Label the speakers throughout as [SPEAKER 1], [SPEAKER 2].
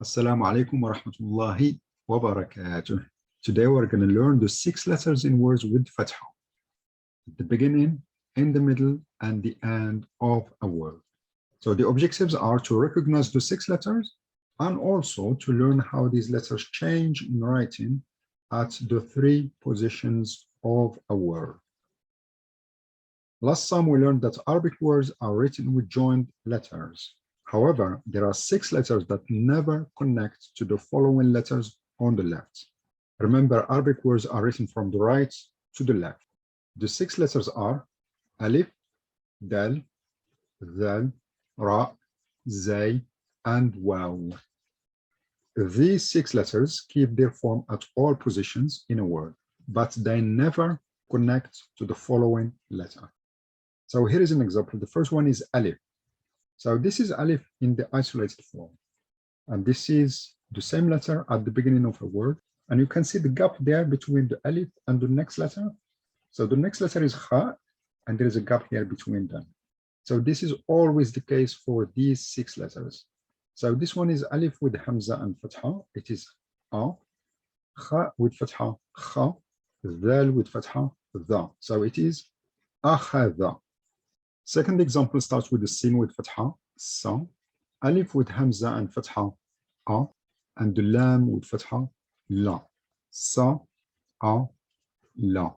[SPEAKER 1] Assalamu alaikum wa rahmatullahi wa barakatuh. Today we're going to learn the 6 letters in words with fatha at the beginning, in the middle, and the end of a word. So the objectives are to recognize the 6 letters and also to learn how these letters change in writing at the 3 positions of a word. Last time we learned that Arabic words are written with joined letters. However, there are 6 letters that never connect to the following letters on the left. Remember, Arabic words are written from the right to the left. The 6 letters are Alif, Dal, Zal, Ra, Zay, and Waw. These 6 letters keep their form at all positions in a word, but they never connect to the following letter. So here is an example. The first one is Alif. So this is Alif in the isolated form. And this is the same letter at the beginning of a word. And you can see the gap there between the Alif and the next letter. So the next letter is Kha, and there is a gap here between them. So this is always the case for these 6 letters. So this one is Alif with Hamza and Fatha. It is A. Kha with Fatha, Kha. Dhal with Fatha, Dha. So it is Akhadha. Second example starts with the sin with fatha, sa, alif with hamza and fatha, a, and the lam with fatha, la, sa, a, la,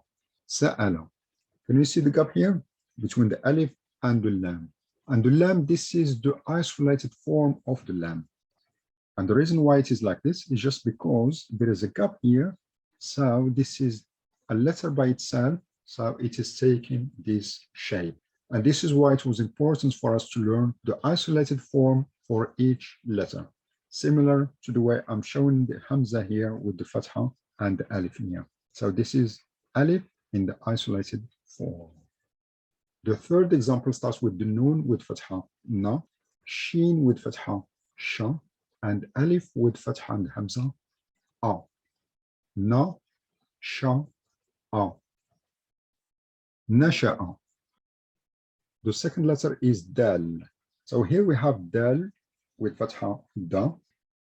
[SPEAKER 1] sa'ala. Can you see the gap here between the alif and the lam? And the lam, this is the isolated form of the lam. And the reason why it is like this is just because there is a gap here. So this is a letter by itself. So it is taking this shape. And this is why it was important for us to learn the isolated form for each letter, similar to the way I'm showing the Hamza here with the Fatha and the Alif here. So this is Alif in the isolated form. The third example starts with the Noon with Fatha, Na, Sheen with Fatha, Sha, and Alif with Fatha and Hamza, A. Na, Sha, A. Nasha'a. The second letter is Dal. So here we have Dal with Fatha Da,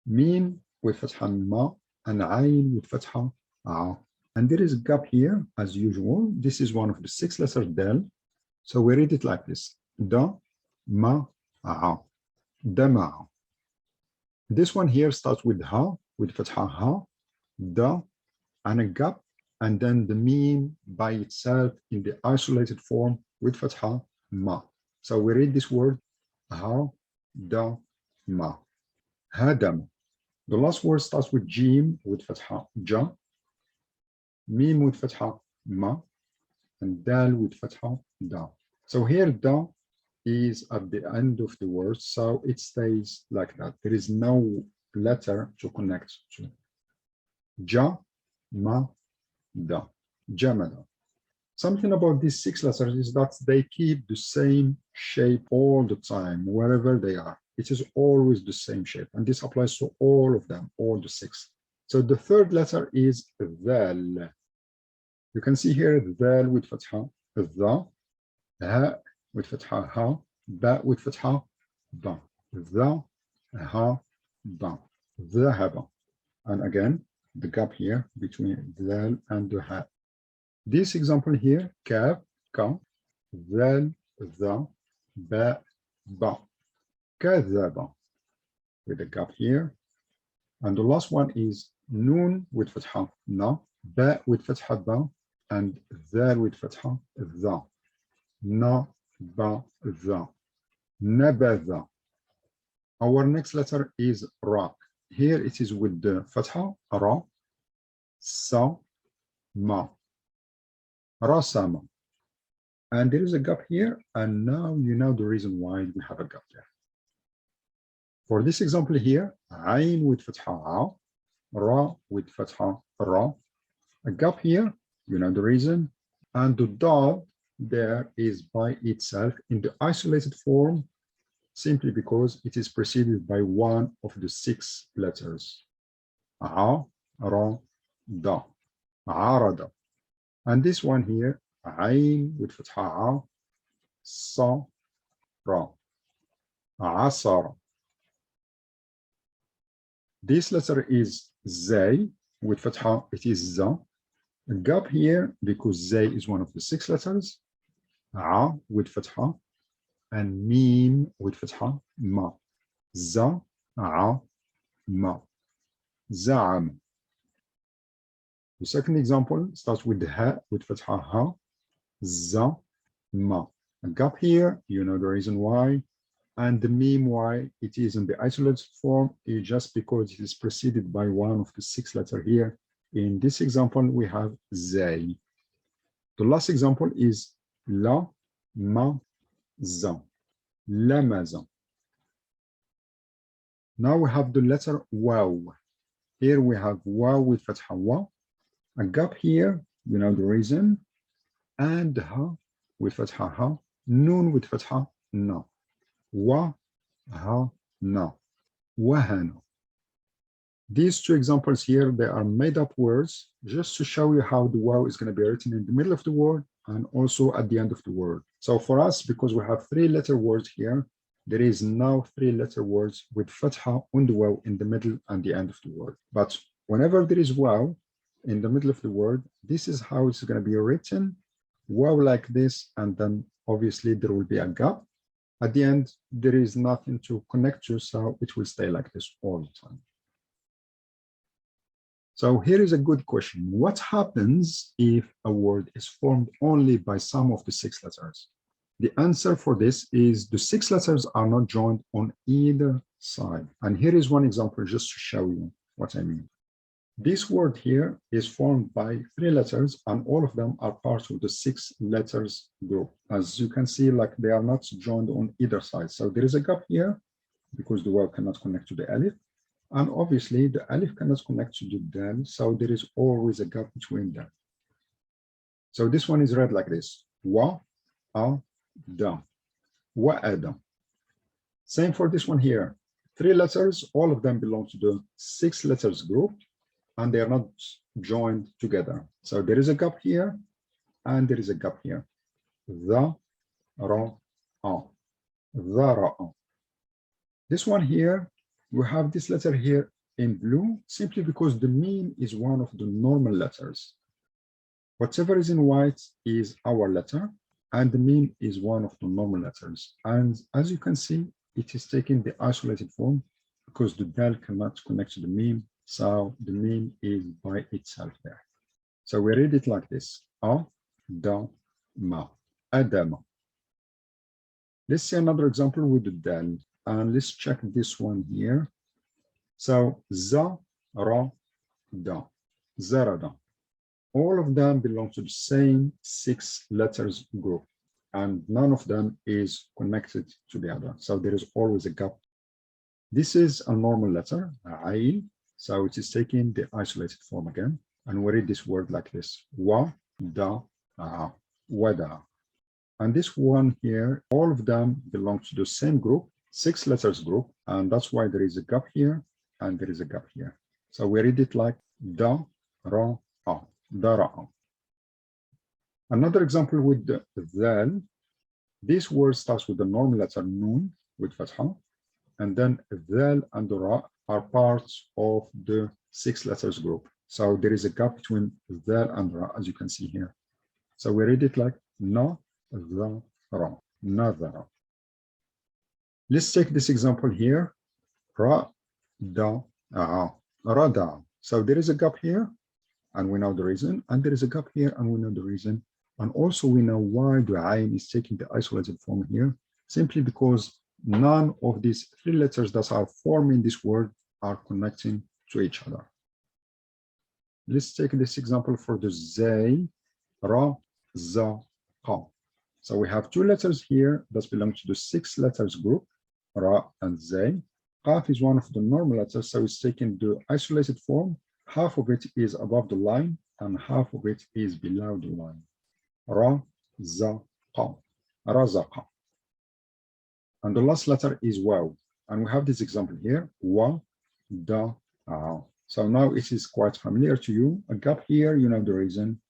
[SPEAKER 1] Mim with Fatha Ma, and Ain with Fatha A. And there is a gap here, as usual. This is one of the 6 letters Dal. So we read it like this. Da, Ma, A. Dama. This one here starts with Ha, with Fatha Ha, Da, and a gap, and then the Mim by itself in the isolated form with Fatha Ma. So we read this word Ha, Da, Ma. Hadam. The last word starts with Jim with Fatha Ja, Mim with Fatha Ma, and Dal with Fatha Da. So here Da is at the end of the word, so it stays like that. There is no letter to connect to. Ja, Ma, Da. Jamada. Something about these 6 letters is that they keep the same shape all the time, wherever they are. It is always the same shape, and this applies to all of them, all the 6. So the third letter is Dhal. You can see here Dhal with Fatha, Dha, Ha with Fatha, Ha, Ba with Fatha, Ba, Dha, Ha, Ba, Dhahaba. And again, the gap here between Dhal and the Ha. This example here, Kaf, Ka, Zal, Za, Ba, Ba, Kadhaba, with a gap here. And the last one is Noon with Fatha, Na, Ba with Fatha, Ba, and Zal with Fatha, Za, Na, Ba, Za, Nabadha. Our next letter is Ra. Here it is with the Fatha, Ra, Sa, Ma. Rasama. And there is a gap here, and now you know the reason why we have a gap there. For this example here, Ain with Fatha, Ra with Fatha, Ra. A gap here, you know the reason. And the Dal there is by itself in the isolated form, simply because it is preceded by one of the 6 letters. A, Ra, Da, Arada. And this one here, Ain with Fatha, Sa, Ra, Asara. This letter is zay. With fatha, it is za. A gap here because zay is one of the 6 letters. A with fatha and mim with fatha, ma. Za, a, ma. Za'am. The second example starts with the ha with fatha ha, za, ma. A gap here, you know the reason why. And the meme why it is in the isolated form is just because it is preceded by one of the 6 letters here. In this example, we have zay. The last example is la, ma, za. La maza. Now we have the letter waw. Here we have waw with fatha wa. A gap here, you know the reason. And ha with fatha ha. Noon with fatha na. Wa, ha, na. Wahana. These 2 examples here, they are made up words just to show you how the waw is going to be written in the middle of the word and also at the end of the word. So for us, because we have 3-letter words here, there is now 3-letter words with fatha on the waw in the middle and the end of the word. But whenever there is waw in the middle of the word, this is how it's going to be written. Waw like this, and then obviously there will be a gap. At the end, there is nothing to connect to, so it will stay like this all the time. So here is a good question. What happens if a word is formed only by some of the 6 letters? The answer for this is the 6 letters are not joined on either side. And here is one example just to show you what I mean. This word here is formed by 3 letters and all of them are part of the 6 letters group. As you can see, like they are not joined on either side. So there is a gap here because the word cannot connect to the alif. And obviously the alif cannot connect to the dal, so there is always a gap between them. So this one is read like this: wa, a, da, wa, ada. Same for this one here. 3 letters, all of them belong to the 6 letters group, and they are not joined together. So there is a gap here, and there is a gap here. The, ra, a, the, ra, a. This one here, we have this letter here in blue simply because the meme is one of the normal letters. Whatever is in white is our letter, and the meme is one of the normal letters. And as you can see, it is taking the isolated form because the dal cannot connect to the meme, so the meme is by itself there. So we read it like this: a, da, ma, adama. Let's see another example with the dal. And let's check this one here. So za, ra, da, zarada. All of them belong to the same 6 letters group, and none of them is connected to the other. So there is always a gap. This is a normal letter, ayn, so it is taking the isolated form again. And we read this word like this: wa, da, a, wada. And this one here, all of them belong to the same group, 6 letters group, and that's why there is a gap here and there is a gap here. So we read it like da, ra, a, dara'a. Another example with the dhal. This word starts with the normal letter nun with fatha, and then dhal and ra are parts of the 6 letters group. So there is a gap between dhal and ra, as you can see here. So we read it like na, dha, ra, nadhara. Let's take this example here: ra, da, a, rada. So there is a gap here, and we know the reason, and there is a gap here, and we know the reason. And also we know why the ayn is taking the isolated form here, simply because none of these 3 letters that are forming this word are connecting to each other. Let's take this example for the zay, ra, za, qa. So we have 2 letters here that belong to the 6 letters group, ra and zay. Qaf is one of the normal letters, so it's taking the isolated form. Half of it is above the line and half of it is below the line. Ra, za, qa, razaqa. And the last letter is waw. And we have this example here: wa, da, a. So now it is quite familiar to you. A gap here, you know the reason.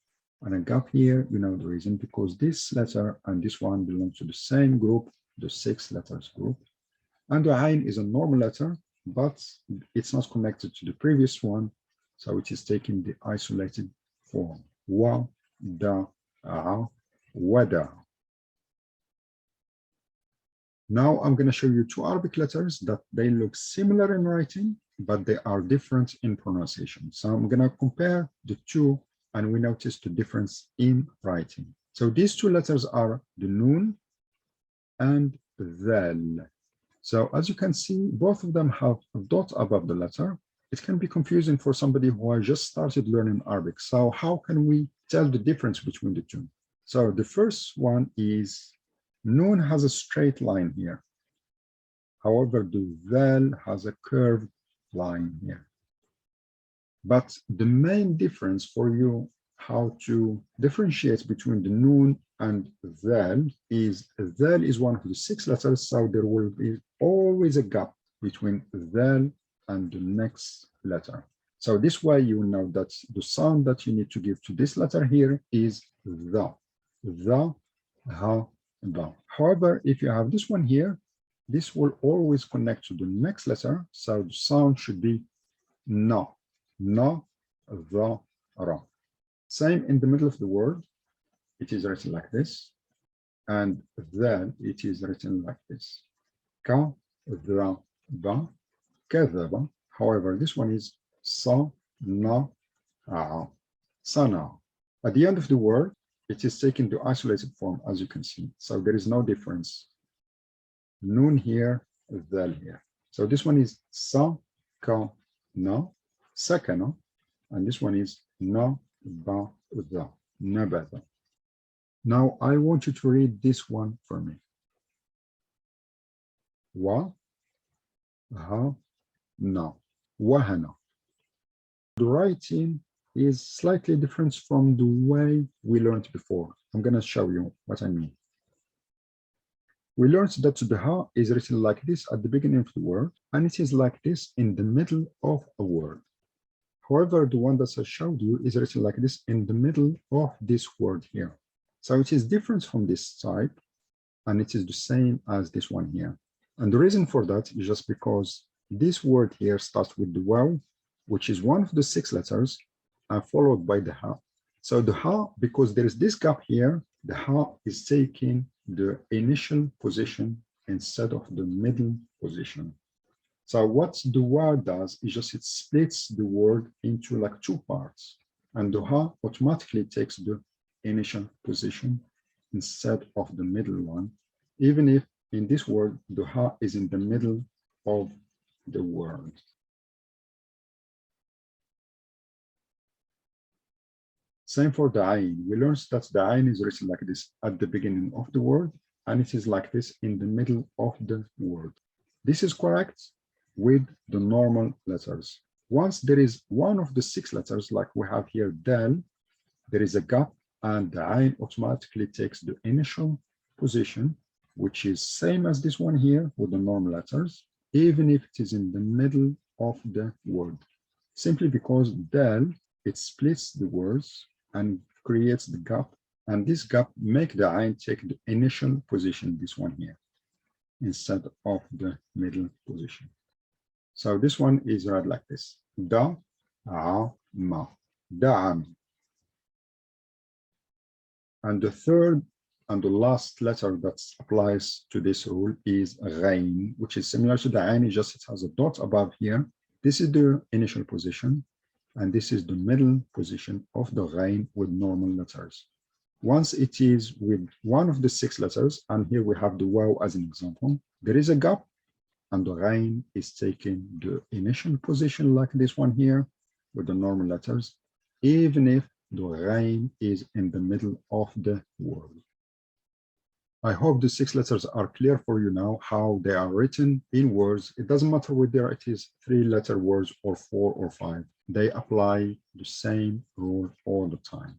[SPEAKER 1] And a gap here, you know the reason, because this letter and this one belong to the same group, the 6 letters group. And the ayn is a normal letter, but it's not connected to the previous one, so it is taking the isolated form. Wa, da, a, wada. Now I'm going to show you two Arabic letters that they look similar in writing, but they are different in pronunciation. So I'm going to compare the two, and we notice the difference in writing. So these two letters are the Nun and Dhal. So as you can see, both of them have a dot above the letter. It can be confusing for somebody who has just started learning Arabic. So how can we tell the difference between the two? So the first one is Nun has a straight line here. However, the Dhal has a curved line here. But the main difference for you how to differentiate between the Nun and Dhal is one of the 6 letters, so there will be always a gap between Dhal and the next letter. So this way you will know that the sound that you need to give to this letter here is the, ha, da. However, if you have this one here, this will always connect to the next letter, so the sound should be na, the, ra. Same in the middle of the word, it is written like this, and then it is written like this. Ka, dha, ba, kadhaba. However, this one is sa, na, a, sana. At the end of the word, it is taken to isolated form, as you can see. So there is no difference. Nun here, dhal here. So this one is sa, ka, na, sakana, and this one is na, ba, dha, nabata. Now I want you to read this one for me. Wa, ha, na, wahana. The writing is slightly different from the way we learned before. I'm going to show you what I mean. We learned that the ha is written like this at the beginning of the word, and it is like this in the middle of a word. However, the one that I showed you is written like this in the middle of this word here. So it is different from this type, and it is the same as this one here. And the reason for that is just because this word here starts with the waw, which is one of the 6 letters, and followed by the ha. So the ha, because there is this gap here, the ha is taking the initial position instead of the middle position. So what the waw does is just it splits the word into like 2 parts, and the ha automatically takes the initial position instead of the middle one, even if in this word the ha is in the middle of the word. Same for the ayn. We learned that the ayn is written like this at the beginning of the word, and it is like this in the middle of the word. This is correct with the normal letters. Once there is one of the 6 letters, like we have here dal, there is a gap, and the ayn automatically takes the initial position, which is same as this one here with the normal letters, even if it is in the middle of the word. Simply because dal, it splits the words and creates the gap, and this gap make the ayn take the initial position, this one here, instead of the middle position. So this one is read like this: da, a, ma, da'am. And the third and the last letter that applies to this rule is ghain, which is similar to the ayn, just it has a dot above here. This is the initial position, and this is the middle position of the ghain with normal letters. Once it is with one of the 6 letters, and here we have the waw as an example, there is a gap, and the ghain is taking the initial position like this one here with the normal letters, even if the ghain is in the middle of the word. I hope the 6 letters are clear for you now, how they are written in words. It doesn't matter whether it is 3-letter words or 4 or 5. They apply the same rule all the time.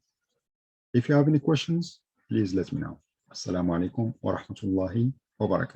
[SPEAKER 1] If you have any questions, please let me know. Assalamu alaikum wa rahmatullahi wa barakatuh.